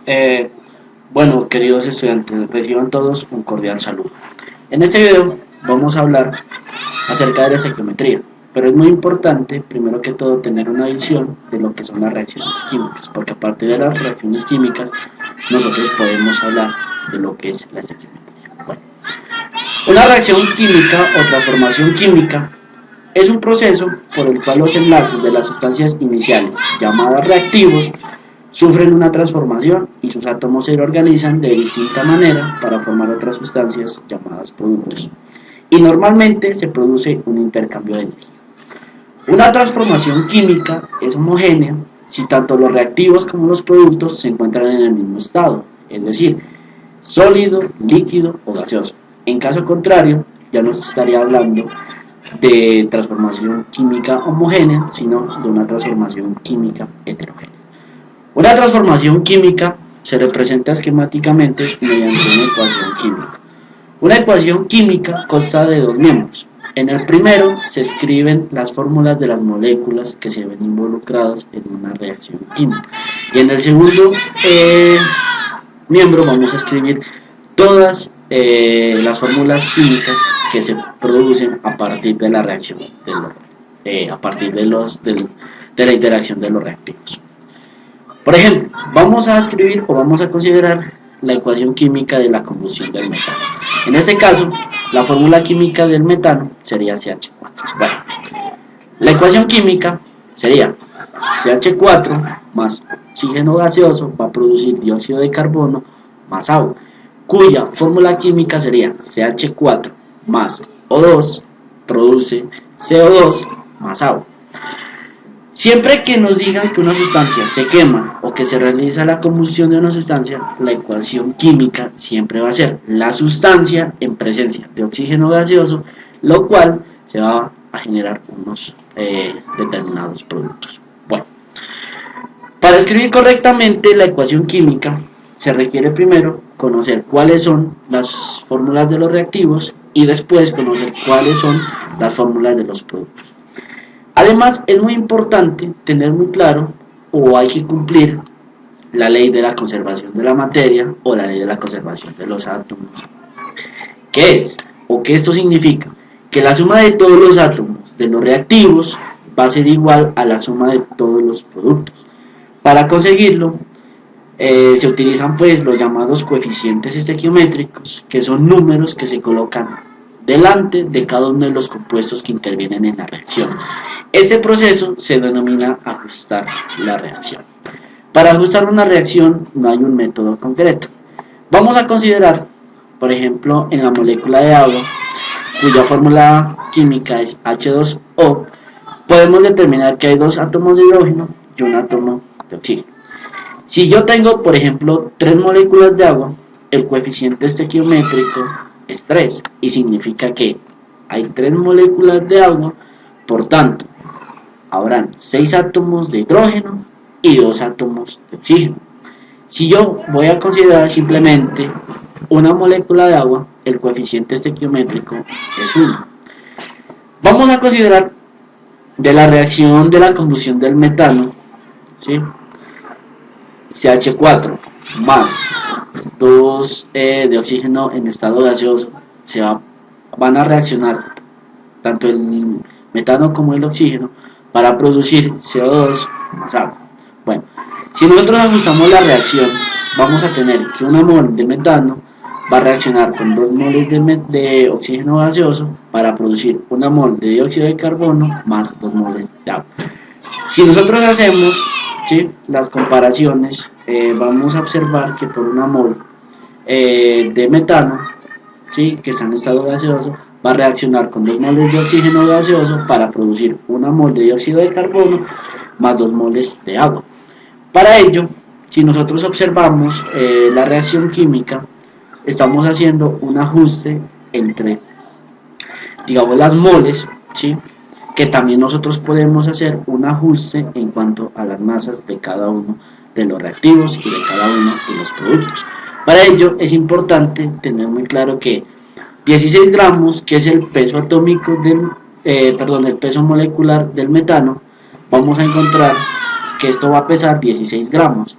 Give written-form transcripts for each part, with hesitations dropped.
Eh, bueno, queridos estudiantes, reciban todos un cordial saludo. En este video vamos a hablar acerca de la estequiometría, pero es muy importante, primero que todo, tener una visión de lo que son las reacciones químicas, porque a partir de las reacciones químicas nosotros podemos hablar de lo que es la estequiometría. Bueno, una reacción química o transformación química es un proceso por el cual los enlaces de las sustancias iniciales, llamadas reactivos, sufren una transformación y sus átomos se organizan de distinta manera para formar otras sustancias llamadas productos. Y normalmente se produce un intercambio de energía. Una transformación química es homogénea si tanto los reactivos como los productos se encuentran en el mismo estado, es decir, sólido, líquido o gaseoso. En caso contrario, ya no se estaría hablando de transformación química homogénea, sino de una transformación química heterogénea. Una transformación química se representa esquemáticamente mediante una ecuación química. Una ecuación química consta de dos miembros. En el primero se escriben las fórmulas de las moléculas que se ven involucradas en una reacción química. Y en el segundo miembro vamos a escribir todas las fórmulas químicas que se producen a partir de la reacción, a partir de la interacción de los reactivos. Por ejemplo, vamos a escribir o vamos a considerar la ecuación química de la combustión del metano. En este caso, la fórmula química del metano sería CH4. Bueno, la ecuación química sería CH4 más oxígeno gaseoso va a producir dióxido de carbono más agua, cuya fórmula química sería CH4 más O2 produce CO2 más agua. Siempre que nos digan que una sustancia se quema o que se realiza la combustión de una sustancia, la ecuación química siempre va a ser la sustancia en presencia de oxígeno gaseoso, lo cual se va a generar unos determinados productos. Bueno, para escribir correctamente la ecuación química se requiere primero conocer cuáles son las fórmulas de los reactivos y después conocer cuáles son las fórmulas de los productos. Además, es muy importante tener muy claro o hay que cumplir la ley de la conservación de la materia o la ley de la conservación de los átomos. ¿Qué es? ¿O qué esto significa? Que la suma de todos los átomos de los reactivos va a ser igual a la suma de todos los productos. Para conseguirlo, se utilizan pues los llamados coeficientes estequiométricos, que son números que se colocan delante de cada uno de los compuestos que intervienen en la reacción. Este proceso se denomina ajustar la reacción. Para ajustar una reacción no hay un método concreto. Vamos a considerar, por ejemplo, en la molécula de agua, cuya fórmula química es H2O, podemos determinar que hay dos átomos de hidrógeno y un átomo de oxígeno. Si yo tengo, por ejemplo, tres moléculas de agua, el coeficiente estequiométrico es 3 y significa que hay 3 moléculas de agua, por tanto, habrán 6 átomos de hidrógeno y 2 átomos de oxígeno. Si yo voy a considerar simplemente una molécula de agua, el coeficiente estequiométrico es 1. Vamos a considerar de la reacción de la combustión del metano, ¿sí? CH4 más 2 de oxígeno en estado gaseoso van a reaccionar tanto el metano como el oxígeno para producir CO2 más agua. Bueno, si nosotros ajustamos la reacción, vamos a tener que una mol de metano va a reaccionar con 2 moles de oxígeno gaseoso para producir una mol de dióxido de carbono más 2 moles de agua. Si nosotros hacemos las comparaciones, vamos a observar que por una mol de metano, que está en estado gaseoso, va a reaccionar con 2 moles de oxígeno gaseoso para producir una mol de dióxido de carbono más 2 moles de agua. Para ello, si nosotros observamos la reacción química, estamos haciendo un ajuste entre, digamos, las moles, que también nosotros podemos hacer un ajuste en cuanto a las masas de cada uno de los reactivos y de cada uno de los productos. Para ello es importante tener muy claro que 16 gramos, que es el peso atómico el peso molecular del metano, vamos a encontrar que esto va a pesar 16 gramos.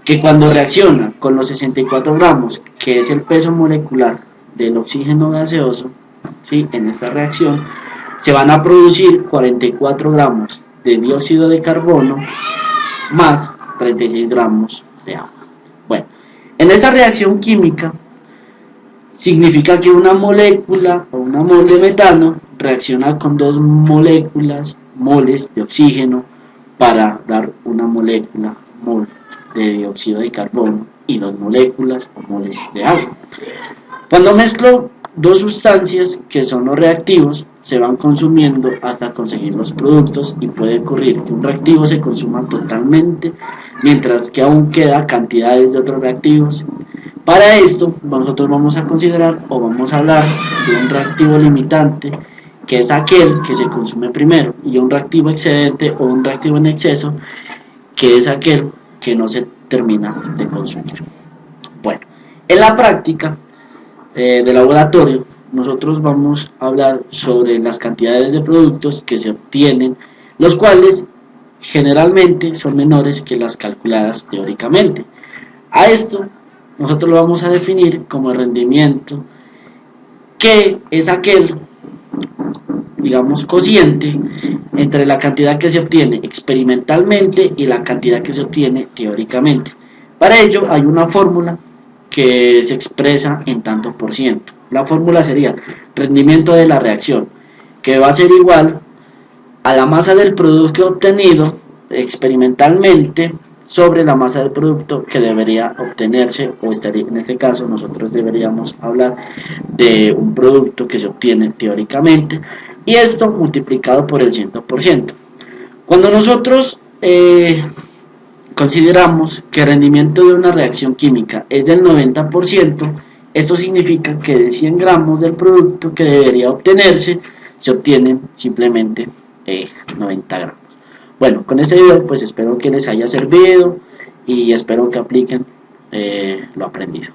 que cuando reacciona con los 64 gramos, que es el peso molecular del oxígeno gaseoso, ¿sí? En esta reacción se van a producir 44 gramos de dióxido de carbono más 36 gramos de agua. Bueno, en esta reacción química significa que una molécula o una mol de metano reacciona con dos moles de oxígeno para dar una molécula mol de dióxido de carbono y dos moléculas o moles de agua. Cuando mezclo dos sustancias que son los reactivos, se van consumiendo hasta conseguir los productos y puede ocurrir que un reactivo se consuma totalmente, mientras que aún queda cantidades de otros reactivos. Para esto, nosotros vamos a considerar o vamos a hablar de un reactivo limitante, que es aquel que se consume primero, y un reactivo excedente o un reactivo en exceso, que es aquel que no se termina de consumir. Bueno, en la práctica de laboratorio, nosotros vamos a hablar sobre las cantidades de productos que se obtienen, los cuales generalmente son menores que las calculadas teóricamente. A esto nosotros lo vamos a definir como el rendimiento, que es aquel, digamos, cociente entre la cantidad que se obtiene experimentalmente y la cantidad que se obtiene teóricamente. Para ello hay una fórmula que se expresa en tanto por ciento. La fórmula sería rendimiento de la reacción, que va a ser igual a la masa del producto obtenido experimentalmente sobre la masa del producto que debería obtenerse, o estaría, en este caso nosotros deberíamos hablar de un producto que se obtiene teóricamente, y esto multiplicado por el 100%. Cuando nosotros consideramos que el rendimiento de una reacción química es del 90%, esto significa que de 100 gramos del producto que debería obtenerse, se obtienen simplemente 90 gramos. Bueno, con este video pues espero que les haya servido y espero que apliquen lo aprendido.